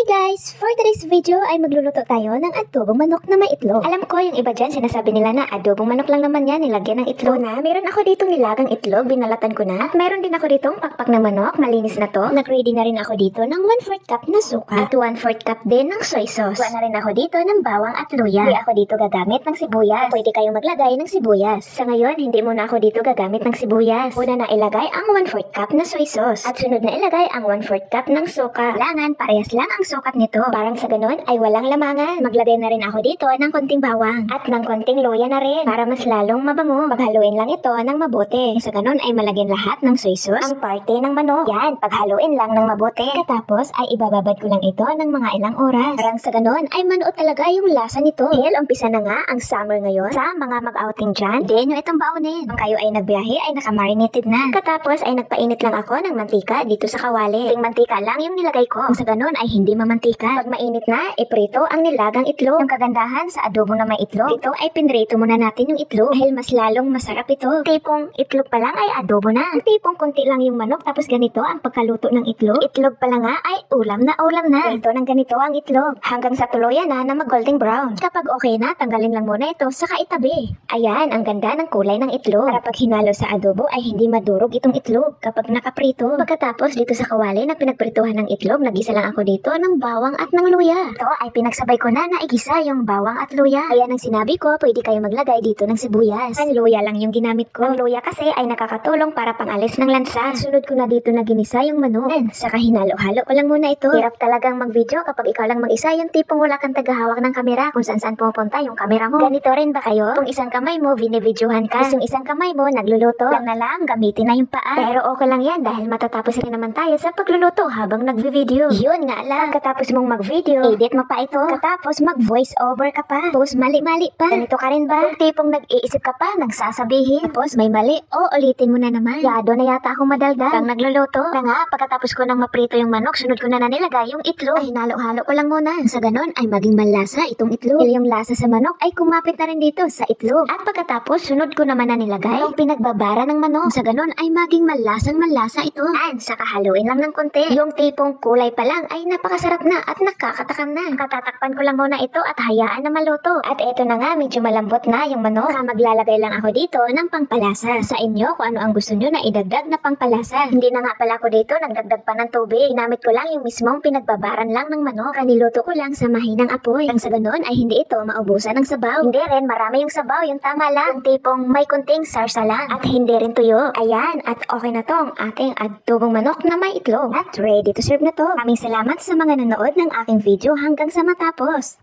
Hi guys! For today's video ay magluluto tayo ng adobong manok na may itlog. Alam ko yung iba dyan sinasabi nila na adobong manok lang naman yan, nilagyan ng itlog na. Meron ako ditong nilagang itlog, binalatan ko na. At meron din ako ditong pakpak na manok, malinis na to. Nag-ready na rin ako dito ng 1/4 cup na suka. At 1/4 cup din ng soy sauce. Kuha na rin ako dito ng bawang at luya. Hindi ako dito gagamit ng sibuyas. Pwede kayong maglagay ng sibuyas. Sa ngayon, hindi muna ako dito gagamit ng sibuyas. Una na ilagay ang 1/4 cup na soy sauce. At sunod na ilagay ang 1/4 cup ng suka. Kailangan parehas lang ang sukat nito. Parang sa ganun ay walang lamangan. Maglagay na rin ako dito ng konting bawang at ng konting luya na rin para mas lalong mabango. Paghaluin lang ito ng mabuti. Sa ganun ay malagyan lahat ng soy sauce ang parte ng manok. Yan, paghaluin lang ng mabuti. Katapos ay ibababad ko lang ito ng mga ilang oras. Parang sa ganun ay manuot talaga yung lasa nito. Dahil umpisa na nga ang summer ngayon sa mga mag-outing dyan. Then yung itong baunin. Kung kayo ay nagbiyahe ay nakamarinated na. Katapos ay nagpainit lang ako ng mantika dito sa kawali. Ting mantika lang yung nilagay ko. Kung sa ganun ay hindi mamantika. Pag mainit na, iprito ang nilagang itlog. Ang kagandahan sa adobo na may itlog, ito ay pinrito muna natin yung itlog dahil mas lalong masarap ito. Tipong itlog pa lang ay adobo na. Tipong konti lang yung manok tapos ganito ang pagkaluto ng itlog. Itlog pa lang nga ay ulam na. Ito ng ganito ang itlog. Hanggang sa tuluyan na mag golden brown. Kapag okay na, tanggalin lang muna ito saka itabi. Ayan, ang ganda ng kulay ng itlog. Para pag hinalo sa adobo ay hindi madurog itong itlog kapag nakaprito. Pagkatapos dito sa kawali na pinagprituhan ng itlog, nagisa lang ako dito ng bawang at ng luya. Ito ay pinagsabay ko na igisa yung bawang at luya. Kaya nang sinabi ko, pwede kayo maglagay dito ng sibuyas. Ang luya lang yung ginamit ko. Ang luya kasi ay nakakatulong para pangalis ng lansa. Sunod ko na dito na ginisa yung manok. Saka hinalo-halo ko lang muna ito. Hirap talagang mag-video kapag ikaw lang mag-isa, yung tipong wala kang tagahawak ng kamera kung saan pupunta yung kamera mo. Ganito rin ba kayo? Kung isang kamay mo, binibidyohan ka. Yung isang kamay mo, nagluluto. Lang na lang, gamitin na yung paa. Pero okay lang yan dahil matatapos rin naman tayo sa pagluluto habang nag-video. Yun nga lang. Pagkatapos mong mag-video, edit mo pa ito. Katapos mag-voice over ka pa. Tapos mali-mali pa. Ganito ka rin ba? Yung tipong nag-iisip ka pa, nagsasabihin. Tapos may mali. O, ulitin mo na naman. Yado na yata akong madaldal. Pag nagluluto. Na nga, pagkatapos ko nang maprito yung manok, sunod ko na nilagay yung itlog. Ay, hinalo-halo ko lang muna. Sa ganon ay maging malasa itong itlog. Yung lasa sa manok ay kumapit na rin dito sa itlog. At pagkatapos, sunod ko naman na nilagay yung pinagbabara ng manok. Sa ganon ay maging malasang malasa ito. And saka haluin lang ng konti. Yung tipong kulay pa lang ay napakasarap na at nakakatakam na. Katatakpan ko lang muna ito at hayaan na maluto. At eto na nga, medyo malambot na yung manok. Maglalagay lang ako dito ng pangpalasa. Sa inyo, kung ano ang gusto nyo na idagdag na pangpalasa. Hindi na nga pala ako dito nagdagdag pa ng tubig. Ginamit ko lang yung mismong pinagbabaran lang ng manok. Kaniluto ko lang sa mahinang apoy. Nang sa ganun ay hindi ito maubusan ng sabaw. Hindi rin marami yung sabaw, yung tama lang. Yung tipong may kunting sarsa lang. At hindi rin tuyo. Ayan, at okay na tong ating adobong manok na may itlog. At ready to serve na to. Maraming salamat sa mga nanood ng aking video hanggang sa matapos.